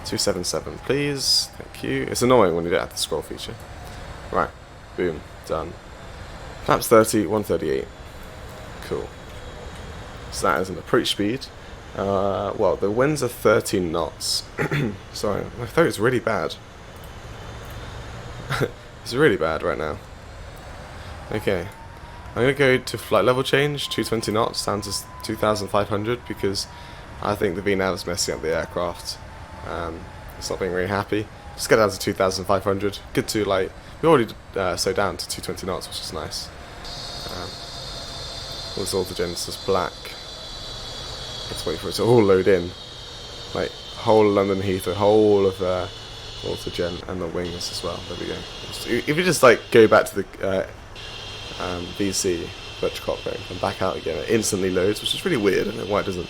Speaker 1: 277 please, thank you. It's annoying when you don't have the scroll feature. Right, boom, done. Flaps 30, 138. Cool. So that is an approach speed. Well, the winds are 13 knots. Sorry, my throat is really bad. It's really bad right now. Okay, I'm going to go to flight level change, 220 knots down to 2,500 because I think the VNAV is messing up the aircraft. It's not being very happy. Just get down to 2,500. Good to like, we already slowed down to 220 knots, which is nice. All this autogen's just black. Let's wait for it to all load in. Like, whole London Heathrow, whole of autogen and the wings as well. There we go. If you just like go back to the VC, virtual cockpit, and back out again, it instantly loads, which is really weird. I don't know why it doesn't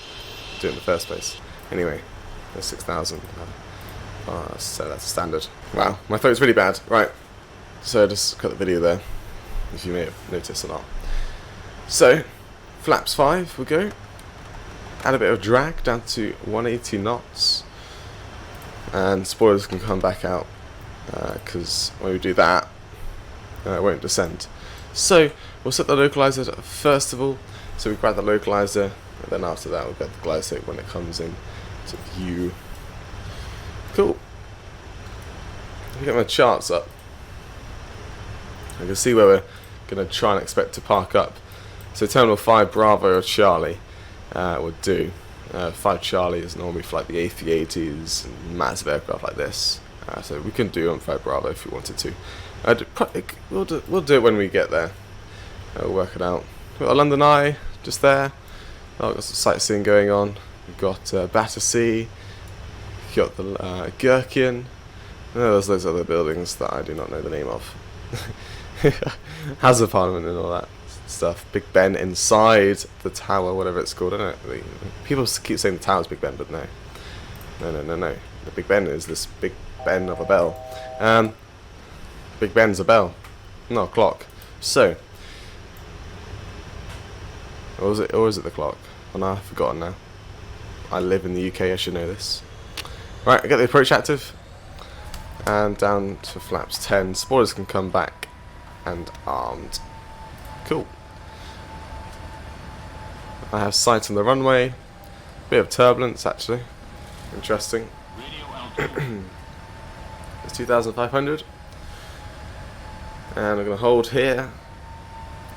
Speaker 1: do it in the first place. Anyway, there's 6,000. So that's standard. Wow, my throat's really bad. Right, so just cut the video there, if you may have noticed or not. So, flaps 5, we'll go. Add a bit of drag down to 180 knots. And spoilers can come back out, because when we do that, it won't descend. So, we'll set the localizer first of all. So we grab the localizer, and then after that we'll get the glide slope when it comes in to view. Cool. Let me get my charts up. I can see where we're going to try and expect to park up. So Terminal 5 Bravo or Charlie would do. 5 Charlie is normally for like the A380s and massive aircraft like this. So we can do on 5 Bravo if we wanted to. We'll do it when we get there. We'll work it out. We've got a London Eye just there. Oh, got some sightseeing going on. We've got Battersea. We've got the Gherkin. There's those other buildings that I do not know the name of. House of Parliament and all that stuff. Big Ben inside the tower, whatever it's called. I don't know. People keep saying the tower's Big Ben, but no. No. The Big Ben is this Big Ben of a bell. Big Ben's a bell, not a clock. So, or is it the clock? Oh no, I've forgotten now. I live in the UK, I should know this. Right, I get the approach active. And down to flaps 10. Spoilers can come back and armed. Cool. I have sight on the runway. Bit of turbulence actually. Interesting. It's 2,500. And I'm going to hold here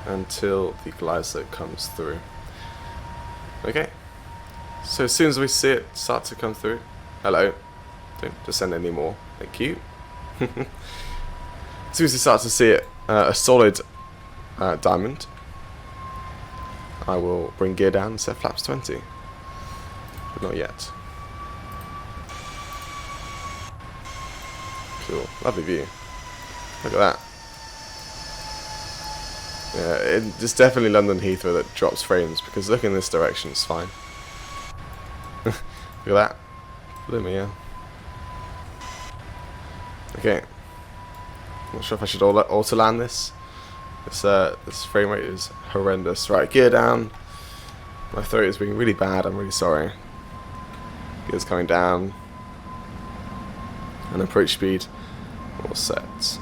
Speaker 1: until the glide slope comes through. Okay. So as soon as we see it start to come through. Hello. Don't descend anymore. Thank you. As soon as we start to see it, a solid diamond, I will bring gear down and set flaps 20. But not yet. Cool. Lovely view. Look at that. Yeah, it's definitely London Heathrow that drops frames, because look in this direction, it's fine. Look at that. Blew me, yeah. Okay. Not sure if I should auto land this. This frame rate is horrendous. Right, gear down. My throat is being really bad, I'm really sorry. Gear's coming down. And approach speed all set.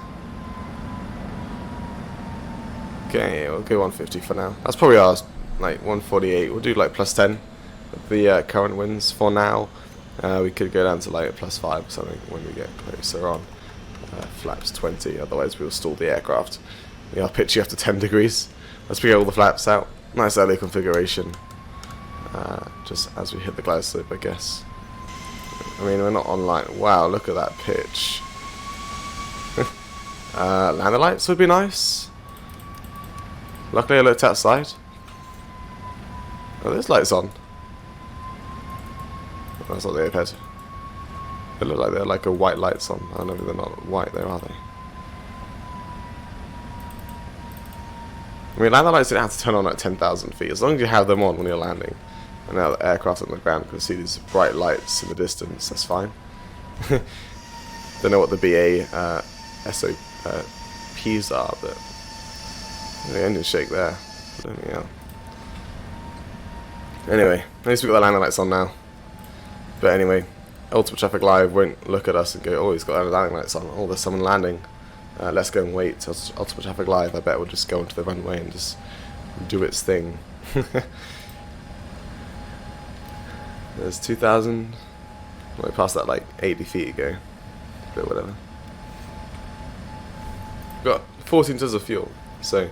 Speaker 1: Okay, we'll go 150 for now. That's probably ours, like 148. We'll do like plus 10 with the current winds for now. We could go down to like plus 5 or something when we get closer on. Flaps 20, otherwise we'll stall the aircraft. I'll pitch you after 10 degrees. Let's get all the flaps out. Nice early configuration. Just as we hit the glide slope, I guess. I mean, we're not online. Wow, look at that pitch. Lander lights would be nice. Luckily I looked outside. Oh, there's lights on. Oh, that's not the overhead. They look like they're like a white lights on. I know they're not white there, are they? I mean, landing lights don't have to turn on at 10,000 feet. As long as you have them on when you're landing, and now the aircraft on the ground can see these bright lights in the distance, that's fine. Don't know what the BA SOPs are, but the engine shake there. Anyway, at least we've got the landing lights on now. But anyway, Ultimate Traffic Live won't look at us and go, oh, he's got landing lights on. Oh, there's someone landing. Let's go and wait till Ultimate Traffic Live. I bet we'll just go onto the runway and just do its thing. There's 2,000. Well, we passed that like 80 feet ago. But whatever. We've got 14 tons of fuel, so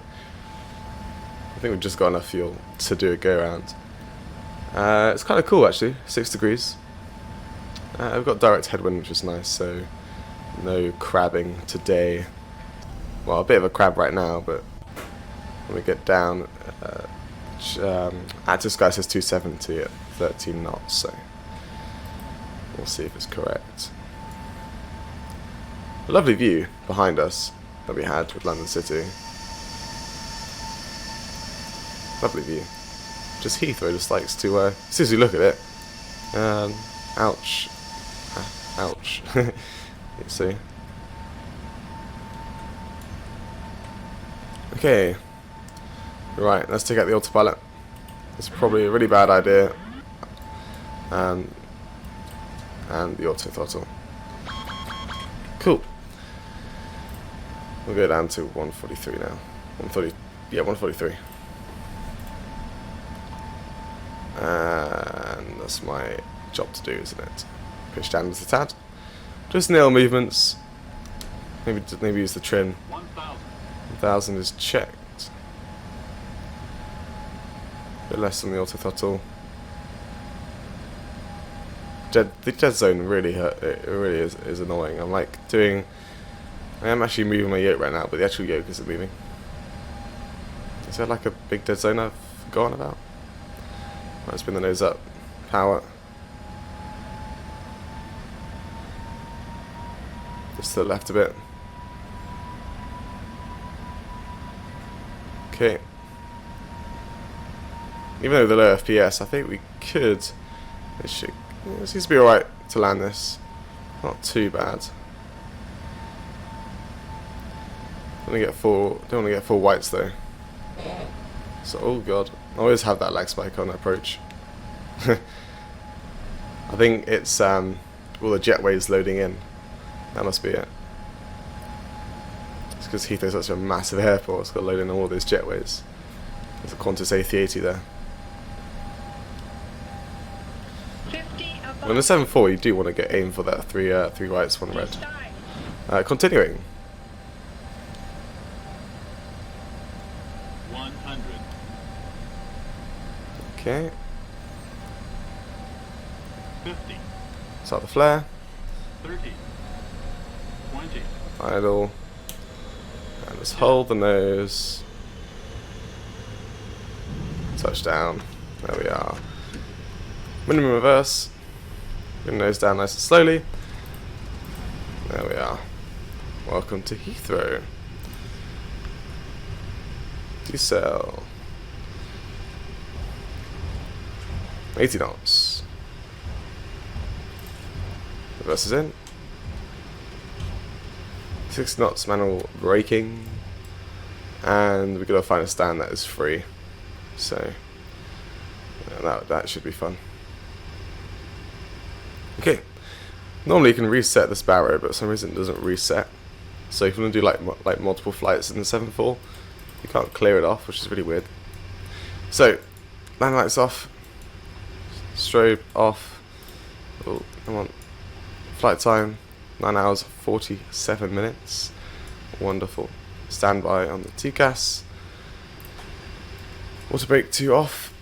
Speaker 1: I think we've just got enough fuel to do a go around. It's kind of cool actually, 6 degrees. We've got direct headwind, which is nice, so no crabbing today. Well, a bit of a crab right now, but when we get down, active sky says 270 at 13 knots, so we'll see if it's correct. A lovely view behind us that we had with London City. Lovely view. Just Heathrow just likes to, as soon as you look at it, ouch. Ouch. You see. Okay. Right, let's take out the autopilot. It's probably a really bad idea. And the auto throttle. Cool. We'll go down to 143 now. 130. Yeah, 143. And that's my job to do, isn't it? Push down just a tad. Just nail movements. Maybe use the trim. 1,000 is checked. A bit less on the auto throttle. The dead zone really hurt. It really is annoying. I'm like doing. I am actually moving my yoke right now, but the actual yoke isn't moving. Is there like a big dead zone I've forgotten about? Might spin the nose up. Power. Just to the left a bit. Okay. Even though the low FPS, I think we could. It seems to be alright to land this. Not too bad. Don't want to get full whites though. So, oh god, I always have that lag spike on approach. I think it's all the jetways loading in. That must be it. It's because Heathrow's such a massive airport, it's got to load in all those jetways. There's a Qantas A380 there. On the 7.4 you do want to get aim for that three whites, one red. Continuing.
Speaker 3: 100.
Speaker 1: Okay.
Speaker 3: 50.
Speaker 1: Start the flare.
Speaker 3: 30. 20.
Speaker 1: Idle. And just hold the nose. Touchdown. There we are. Minimum reverse. Bring the nose down nice and slowly. There we are. Welcome to Heathrow. Decel. 80 knots. Reverse is in. 6 knots manual braking. And we've got to find a stand that is free. So that should be fun. Okay. Normally you can reset this barrow, but for some reason it doesn't reset. So if you want to do like multiple flights in the 7.4, you can't clear it off, which is really weird. So, landing lights off. Strobe off. Oh, come on. Flight time, 9 hours 47 minutes. Wonderful. Standby on the TCAS. Auto brake 2 off.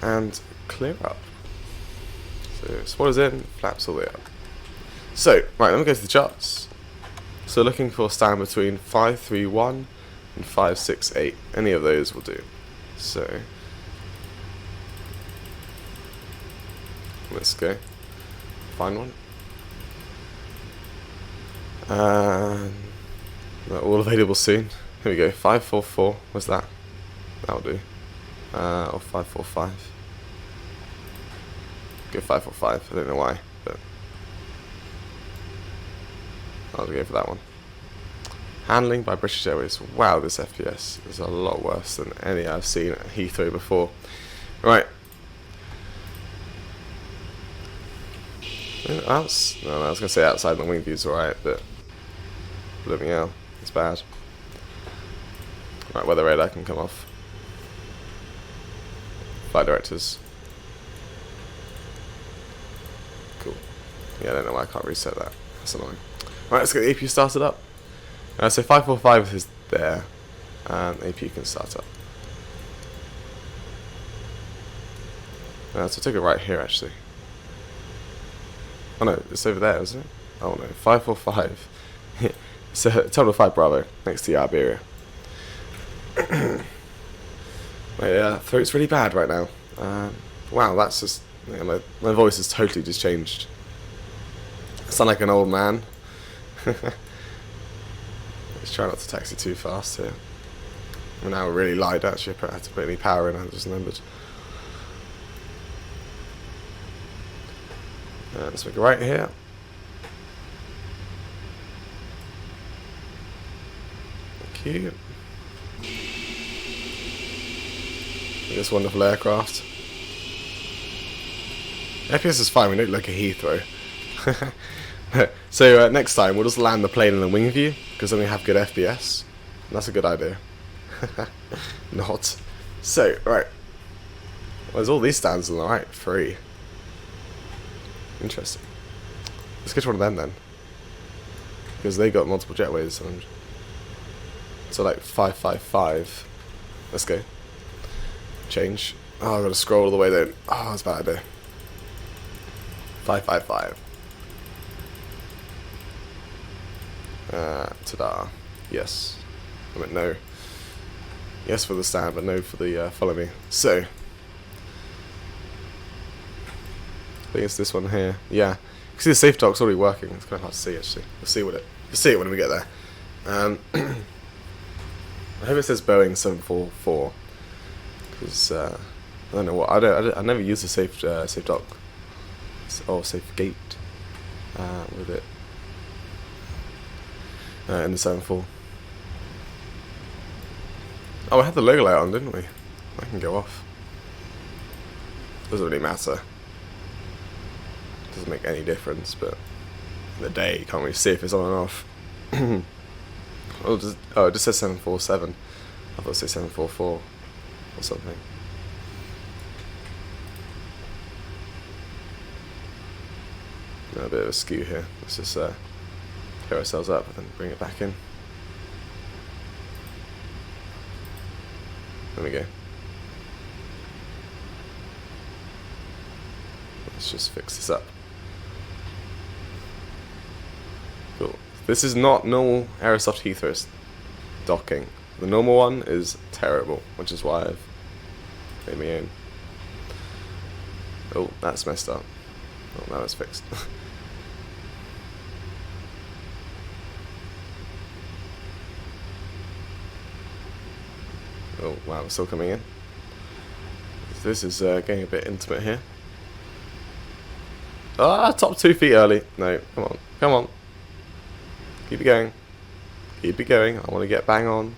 Speaker 1: And clear up. So spoilers in, flaps all the way up. So, right, let me go to the charts. So looking for a stand between 531 and 568. Any of those will do. So let's go. Find one. And they're all available soon. Here we go. 544. What's that? That'll do. Or 545. Go 545. I don't know why, but I'll go for that one. Handling by British Airways. Wow, this FPS is a lot worse than any I've seen at Heathrow before. Right. No, I was going to say outside the wing view's alright, but blooming hell, it's bad. Right, weather radar can come off. Flight directors. Cool. Yeah, I don't know why I can't reset that. That's annoying. Right, let's get the APU started up. So 545 is there, and APU can start up. So take it right here actually. Oh no, it's over there, isn't it? Oh no, 545. It's a total 5 Bravo next to Iberia. My throat's really bad right now. Wow, that's just my voice has totally just changed. I sound like an old man. Let's try not to taxi too fast here. And now really light actually. I had to put any power in. I just remembered. Let's make it right here. Thank you. This wonderful aircraft. FPS is fine, we don't look at Heathrow. So next time we'll just land the plane in the wing view, because then we have good FPS. And that's a good idea. Not. So, right. Well, there's all these stands on the right, free. Interesting. Let's get to one of them then. Because they got multiple jetways. And so like 555. Let's go. Change. Oh, I've got to scroll all the way down. Oh, that's a bad idea. 555. Ta-da. Yes. I meant no. Yes for the stand, but no for the follow me. So, I think it's this one here. Yeah. You can see the safe dock's already working. It's kind of hard to see actually. We'll see what you'll see it when we get there. I hope it says Boeing 744. Because I don't know what I never use the safe dock or safe gate with it in the 7.4. Oh, we had the logo light on, didn't we? I can go off. Doesn't really matter. Doesn't make any difference, but in the day you can't really see if it's on and off. Oh, it just says 747. I thought it said 744 or something. A bit of a skew here. Let's just clear ourselves up and then bring it back in. There we go. Let's just fix this up. Cool. This is not normal Aerosoft Heathrow docking. The normal one is terrible, which is why I've made my own. Oh, that's messed up. Oh, now it's fixed. Oh wow, we're still coming in. This is getting a bit intimate here. Ah, top 2 feet early. No, come on, come on. Keep it going. Keep it going. I want to get bang on.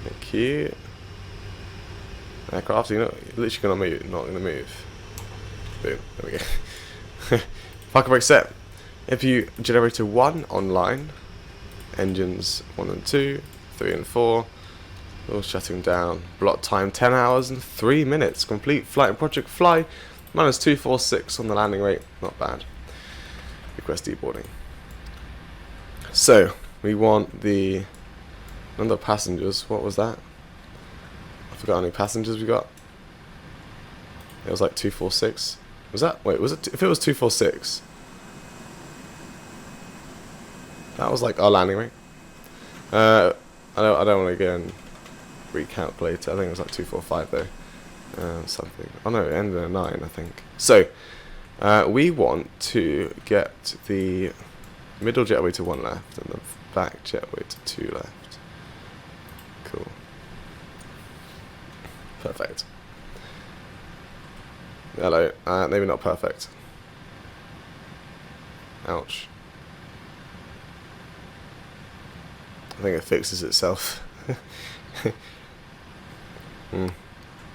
Speaker 1: Thank you. Aircraft, you're literally gonna move, not gonna move. Boom. There we go. Parker brake set. APU generator 1 online. Engines 1 and 2, 3 and 4. All shutting down. Block time 10 hours and 3 minutes. Complete flight and project fly. Minus 246 on the landing rate. Not bad. Request deboarding. So, we want the number of passengers. What was that? I forgot how many passengers we got. It was like 246. Was that? Wait, was it? If it was 246, that was like our landing rate. I don't want to go and recalculate. I think it was like 245 though. Something. Oh no, it ended at 9, I think. So we want to get the middle jetway to 1 left, and the back jetway to 2 left. Cool. Perfect. Hello. Maybe not perfect. Ouch. I think it fixes itself.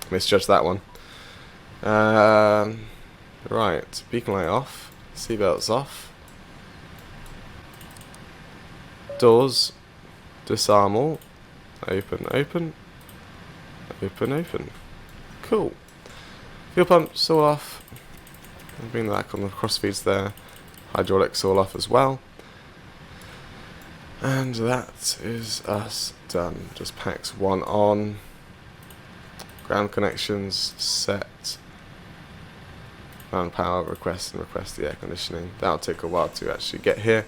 Speaker 1: Misjudged that one. Right, beacon light off, seatbelts off, doors, disarm all, open, open, open, open. Cool. Fuel pumps all off. Bring that back on the crossfeeds there. Hydraulics all off as well. And that is us done. Just packs 1 on. Ground connections set. Ground power, request the air conditioning. That'll take a while to actually get here.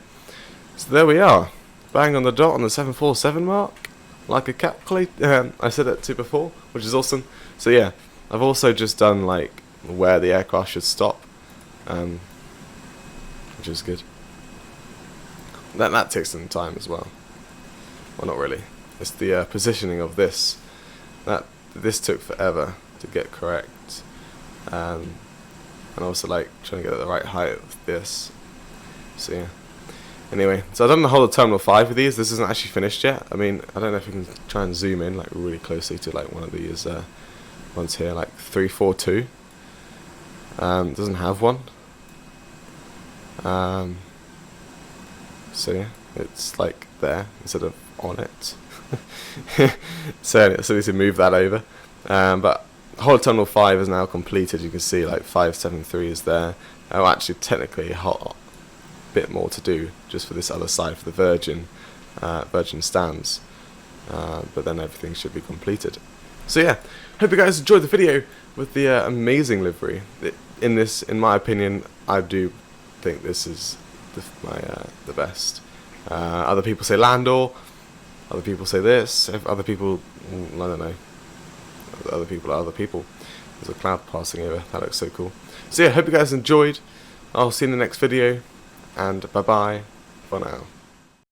Speaker 1: So there we are. Bang on the dot on the 747 mark. Like a calculator. I said it to before, which is awesome. So yeah, I've also just done like where the aircraft should stop. Which is good. That takes some time as well. Well, not really. It's the positioning of this. This took forever to get correct. And also like trying to get the right height of this. So yeah. Anyway, so I've done the whole of Terminal 5 with these. This isn't actually finished yet. I mean, I don't know if you can try and zoom in like really closely to like one of these ones here, like 342. Doesn't have one. So yeah, it's like there instead of on it. So anyway, so we need to move that over. But whole of Terminal 5 is now completed. You can see like 573 is there. Oh, actually, technically, a bit more to do just for this other side for the Virgin stands. But then everything should be completed. So yeah, hope you guys enjoyed the video with the amazing livery. In my opinion, I do think this is the best. Other people say Landor. Other people say this. Other people, I don't know. Other people are other people. There's a cloud passing over. That looks so cool. So yeah, hope you guys enjoyed. I'll see you in the next video. And bye bye for now.